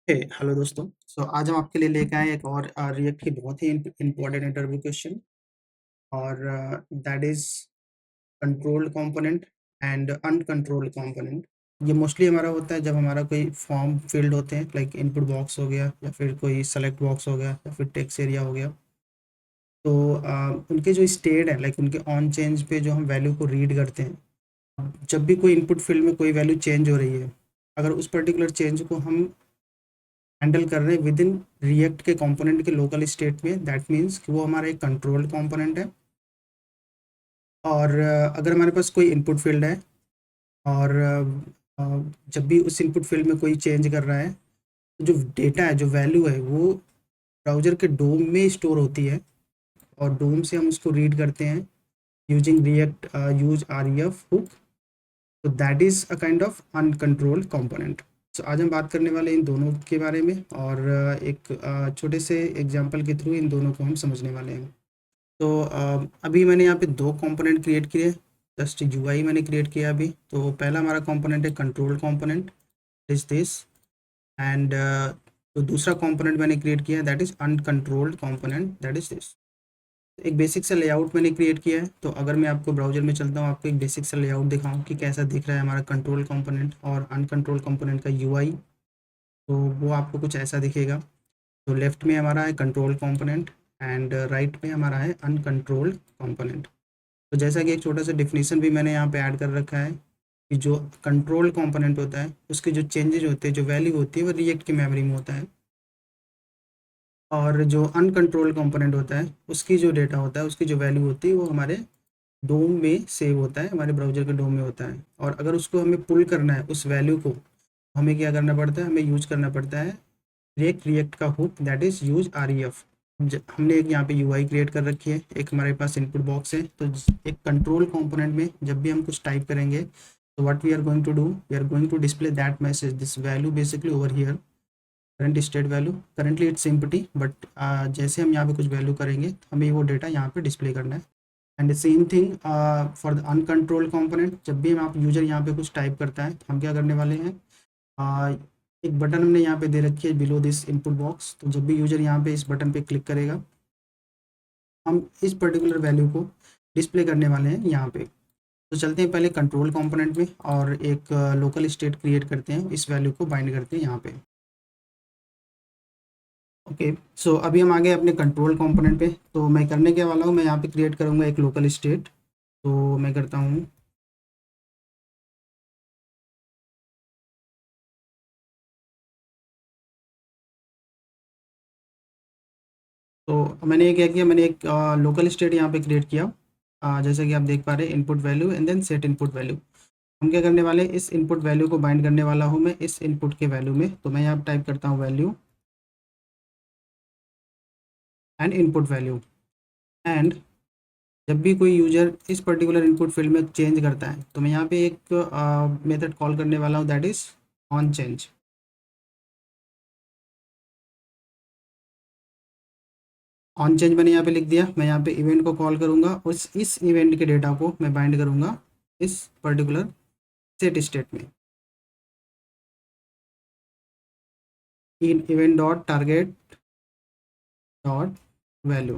Hello दोस्तों। आज हम आपके लिए लेके आए एक और रिएक्ट की बहुत ही इम्पोर्टेंट इंटरव्यू क्वेश्चन और that is controlled component and uncontrolled component. ये मोस्टली हमारा होता है जब हमारा कोई फॉर्म फील्ड होते हैं, लाइक इनपुट बॉक्स हो गया या फिर कोई सेलेक्ट बॉक्स हो गया या फिर टेक्स्ट एरिया हो गया। तो उनके जो स्टेट है, लाइक उनके ऑन चेंज पे जो हम वैल्यू को रीड करते हैं, जब भी कोई इनपुट फील्ड में कोई वैल्यू चेंज हो रही है, अगर उस पर्टिकुलर चेंज को हम हैंडल कर रहे हैं विद इन रिएक्ट के कंपोनेंट के लोकल स्टेट में, दैट मीन्स कि वो हमारा एक कंट्रोल्ड कंपोनेंट है। और अगर हमारे पास कोई इनपुट फील्ड है और जब भी उस इनपुट फील्ड में कोई चेंज कर रहा है, तो जो डेटा है, जो वैल्यू है, वो ब्राउज़र के डोम में स्टोर होती है और डोम से हम उसको रीड करते हैं यूजिंग रिएक्ट यूज आरईएफ हुक। तो that is a kind of uncontrolled component. आज हम बात करने वाले इन दोनों के बारे में और एक छोटे से एग्जांपल के थ्रू इन दोनों को हम समझने वाले हैं। तो अभी मैंने यहाँ पे दो कंपोनेंट क्रिएट किए। जस्ट यूआई मैंने क्रिएट किया अभी। तो पहला हमारा कंपोनेंट है control component, is this. And तो दूसरा कंपोनेंट मैंने क्रिएट किया है, that is uncontrolled component, that is this. एक बेसिक सा लेआउट मैंने क्रिएट किया है। तो अगर मैं आपको ब्राउज़र में चलता हूँ, आपको एक बेसिक सा लेआउट दिखाऊँ कि कैसा दिख रहा है हमारा कंट्रोल कंपोनेंट और अनकंट्रोल कंपोनेंट का यूआई, तो वो आपको कुछ ऐसा दिखेगा। तो लेफ्ट में हमारा है कंट्रोल कंपोनेंट एंड राइट में हमारा है अनकंट्रोल्ड कंपोनेंट। तो जैसा कि एक छोटा सा डिफिनीशन भी मैंने यहाँ पे ऐड कर रखा है कि जो कंट्रोल कंपोनेंट होता है, उसके जो चेंजेज होते हैं, जो वैल्यू होती है, वो रिएक्ट की मेमोरी में होता है। और जो अनकंट्रोल्ड कंपोनेंट होता है, उसकी जो डेटा होता है, उसकी जो वैल्यू होती है, वो हमारे डोम में सेव होता है, हमारे ब्राउज़र के डोम में होता है। और अगर उसको हमें पुल करना है, उस वैल्यू को, हमें क्या करना पड़ता है, हमें यूज करना पड़ता है रिएक्ट का हुक, दैट इज़ यूज आरईएफ। हमने एक यहाँ पे यूआई क्रिएट कर रखी है, एक हमारे पास इनपुट बॉक्स है। तो एक कंट्रोल कंपोनेंट में जब भी हम कुछ टाइप करेंगे, तो what we are going to do, we are going to display that message, this value basically over here, current state value. Currently it's empty, but जैसे हम यहाँ पे कुछ वैल्यू करेंगे, तो हमें वो डेटा यहाँ पे डिस्प्ले करना है। And same thing for the uncontrolled component, जब भी हम आप यूजर यहाँ पे कुछ टाइप करता है, तो हम क्या करने वाले हैं, एक बटन हमने यहाँ पे दे रखी है बिलो दिस इनपुट बॉक्स। तो जब भी यूजर यहाँ पे इस बटन पे क्लिक करेगा, हम इस पर्टिकुलर वैल्यू को डिस्प्ले करने वाले हैं यहाँ पे। तो चलते हैं पहले कंट्रोल कंपोनेंट में और एक लोकल स्टेट क्रिएट करते हैं, इस वैल्यू को बाइंड करते हैं यहाँ पे। ओके, सो अभी हम आ गए अपने कंट्रोल कंपोनेंट पे। तो मैं करने के वाला हूँ, मैं यहाँ पे क्रिएट करूँगा एक लोकल स्टेट। तो मैं करता हूँ, तो मैंने ये क्या किया, मैंने एक लोकल स्टेट यहाँ पे क्रिएट किया। जैसे कि आप देख पा रहे हैं, input value and then set input value. हम क्या करने वाले हैं, इस इनपुट वैल्यू को बाइंड करने वाला हूँ मैं इस इनपुट के वैल्यू में। तो मैं यहाँ टाइप करता हूँ value and input value. And जब भी कोई यूजर इस पर्टिकुलर इनपुट फील्ड में चेंज करता है, तो मैं यहाँ पे एक मेथड कॉल करने वाला हूँ, that is on change. On change मैंने यहाँ पे लिख दिया। मैं यहाँ पे इवेंट को कॉल करूँगा और इस इवेंट के डेटा को मैं बाइंड करूँगा इस पर्टिकुलर सेट स्टेट में, इन event dot target dot value.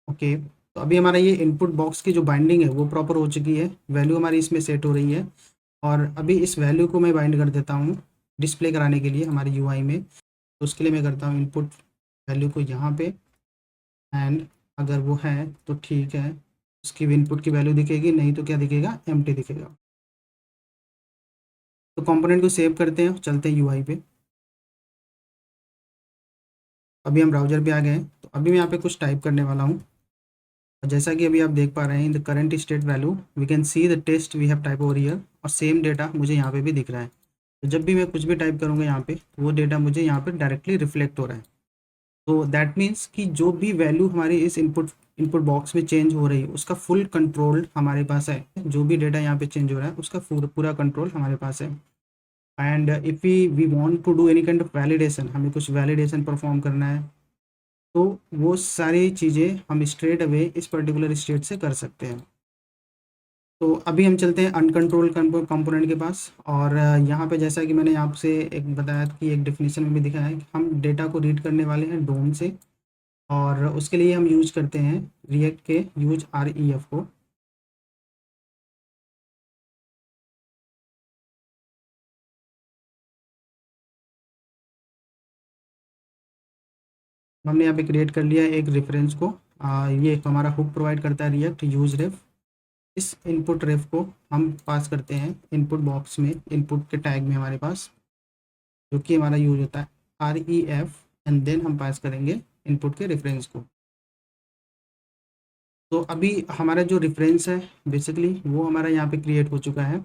Okay, तो अभी हमारा ये इनपुट बॉक्स की जो बाइंडिंग है वो प्रॉपर हो चुकी है, वैल्यू हमारी इसमें सेट हो रही है। और अभी इस वैल्यू को मैं बाइंड कर देता हूँ डिस्प्ले कराने के लिए हमारे यूआई में। तो उसके लिए मैं करता हूँ इनपुट वैल्यू को यहाँ पे, एंड अगर वो है तो ठीक है, उसकी भी इनपुट की वैल्यू दिखेगी, नहीं तो क्या दिखेगा, एम्प्टी दिखेगा। तो कंपोनेंट को सेव करते हैं, चलते हैं यूआई पे। अभी हम ब्राउजर पे आ गए हैं। तो अभी मैं यहाँ पे कुछ टाइप करने वाला हूँ। जैसा कि अभी आप देख पा रहे हैं, in the current state value we can see the test we have type over here, और सेम डेटा मुझे यहाँ पे भी दिख रहा है। तो जब भी मैं कुछ भी टाइप करूँगा यहाँ पे, तो वो डेटा मुझे यहाँ पे डायरेक्टली रिफ्लेक्ट हो रहा है। तो दैट मीन्स कि जो भी वैल्यू हमारी इस इनपुट इनपुट बॉक्स में चेंज हो रही है, उसका फुल कंट्रोल हमारे पास है। जो भी डेटा यहाँ पे चेंज हो रहा है, उसका पूरा कंट्रोल हमारे पास है। And if we want to do any kind of validation, हमें कुछ वैलिडेशन परफॉर्म करना है, तो वो सारी चीज़ें हम स्ट्रेट अवे इस पर्टिकुलर स्टेट से कर सकते हैं। तो अभी हम चलते हैं अनकंट्रोल्ड कंपोनेंट के पास। और यहाँ पे जैसा कि मैंने आपसे एक बताया कि एक डेफिनेशन में भी दिखाया है कि हम डेटा को रीड करने वाले हैं डोम से, और उसके लिए हम यूज करते हैं रिएक्ट के यूज REF को। हमने यहाँ पे क्रिएट कर लिया एक रेफरेंस को। ये एक हमारा हुक प्रोवाइड करता है रिएक्ट यूज रेफ। इस इनपुट रेफ को हम पास करते हैं इनपुट बॉक्स में, इनपुट के टैग में हमारे पास, जो कि हमारा यूज होता है REF। एंड देन हम पास करेंगे इनपुट के रेफरेंस को। तो अभी हमारा जो रेफरेंस है बेसिकली वो हमारा यहाँ पे क्रिएट हो चुका है।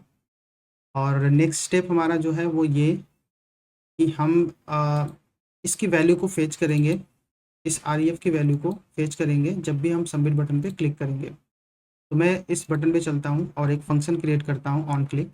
और नेक्स्ट स्टेप हमारा जो है वो ये कि हम इसकी वैल्यू को फेच करेंगे, इस REF की वैल्यू को फेच करेंगे जब भी हम सबमिट बटन पे क्लिक करेंगे। तो मैं इस बटन पे चलता हूँ और एक फंक्शन क्रिएट करता हूँ ऑन क्लिक।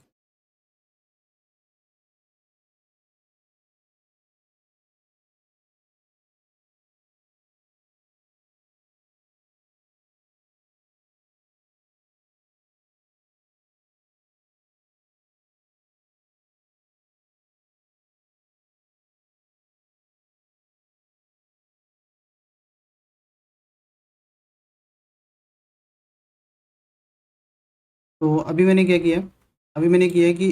तो अभी मैंने क्या किया, अभी मैंने किया है कि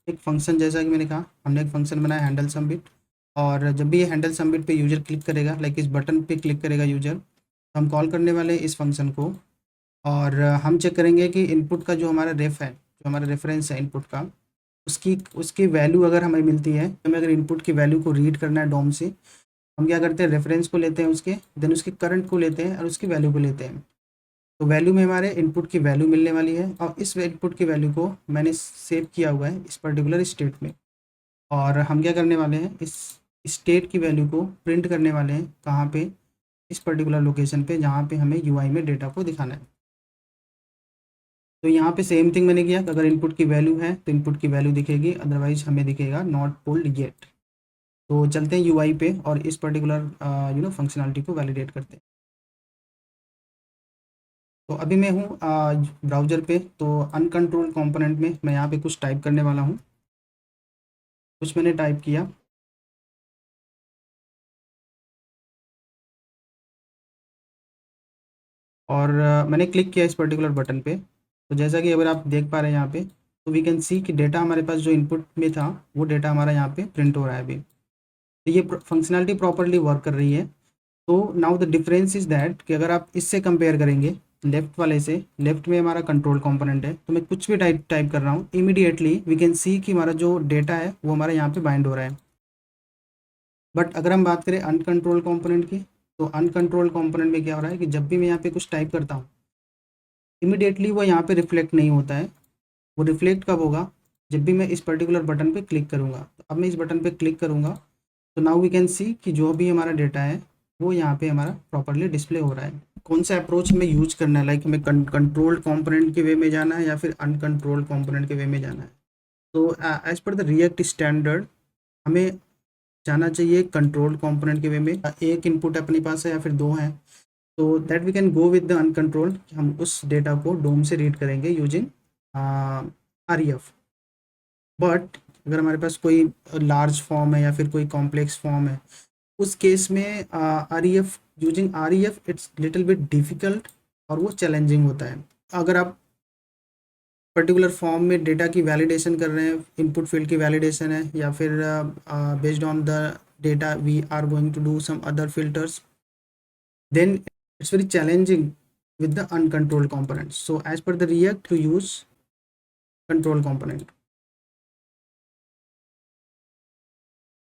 एक फंक्शन, जैसा कि मैंने कहा हमने एक फंक्शन बनाया हैंडल सबमिट। और जब भी ये हैंडल सबमिट पे यूजर क्लिक करेगा, लाइक इस बटन पे क्लिक करेगा यूजर, तो हम कॉल करने वाले हैं इस फंक्शन को। और हम चेक करेंगे कि इनपुट का जो हमारा रेफ है, जो हमारा रेफरेंस है इनपुट का, उसकी उसकी वैल्यू अगर हमें मिलती है, हमें अगर इनपुट की वैल्यू को रीड करना है डोम से, हम क्या करते हैं, रेफरेंस को लेते हैं उसके, देन उसके करंट को लेते हैं और उसकी वैल्यू को लेते हैं। तो वैल्यू में हमारे इनपुट की वैल्यू मिलने वाली है, और इस इनपुट की वैल्यू को मैंने सेव किया हुआ है इस पर्टिकुलर स्टेट में। और हम क्या करने वाले हैं, इस स्टेट की वैल्यू को प्रिंट करने वाले हैं कहाँ पे, इस पर्टिकुलर लोकेशन पे जहाँ पे हमें UI में डेटा को दिखाना है। तो यहाँ पे सेम थिंग मैंने किया, अगर इनपुट की वैल्यू है तो इनपुट की वैल्यू दिखेगी, अदरवाइज हमें दिखेगा नॉट पुल्ड येट। तो चलते हैं UI पे और इस पर्टिकुलर फंक्शनलिटी को वैलिडेट करते हैं। तो अभी मैं हूँ ब्राउज़र पे, तो अनकंट्रोल्ड कंपोनेंट में मैं यहाँ पे कुछ टाइप करने वाला हूँ। कुछ मैंने टाइप किया, और मैंने क्लिक किया इस पर्टिकुलर बटन पे। तो जैसा कि अगर आप देख पा रहे हैं यहाँ पे, तो वी कैन सी कि डेटा हमारे पास जो इनपुट में था वो डेटा हमारा यहाँ पे प्रिंट हो रहा है अभी। तो ये फंक्शनलिटी प्रॉपरली वर्क कर रही है। तो now the difference is that कि अगर आप इससे कंपेयर करेंगे लेफ्ट वाले से, लेफ्ट में हमारा कंट्रोल कंपोनेंट है, तो मैं कुछ भी टाइप टाइप कर रहा हूँ, इमीडिएटली वी कैन सी कि हमारा जो डेटा है वो हमारा यहाँ पे बाइंड हो रहा है। बट अगर हम बात करें अनकंट्रोल कंपोनेंट की, तो अनकंट्रोल कंपोनेंट में क्या हो रहा है कि जब भी मैं यहाँ पे कुछ टाइप करता हूँ, इमीडिएटली वो यहाँ पे रिफ्लेक्ट नहीं होता है। वो रिफ्लेक्ट कब होगा, जब भी मैं इस पर्टिकुलर बटन पे क्लिक करूँगा। तो अब मैं इस बटन पे क्लिक करूँगा, तो नाउ वी कैन सी कि जो भी हमारा डेटा है वो यहाँ पे हमारा प्रॉपरली डिस्प्ले हो रहा है। कौन सा अप्रोच हमें यूज करना है, लाइक हमें कंट्रोल्ड कंपोनेंट के वे में जाना है या फिर अनकंट्रोल्ड कंपोनेंट के वे में जाना है। तो as per the react standard हमें जाना चाहिए कंट्रोल कंपोनेंट के वे में। एक इनपुट अपने पास है या फिर दो हैं, तो that we can go with the uncontrolled, हम उस डेटा को डोम से रीड करेंगे यूजिंग REF। बट अगर हमारे पास कोई लार्ज फॉर्म है या फिर कोई कॉम्प्लेक्स फॉर्म है, उस केस में REF, using REF it's little bit difficult और वो चैलेंजिंग होता है। अगर आप पर्टिकुलर फॉर्म में डेटा की वैलिडेशन कर रहे हैं, इनपुट फील्ड की वैलिडेशन है, या फिर based on the data we are going to do some other filters, then it's very challenging with the uncontrolled components. So as per the React to use control component.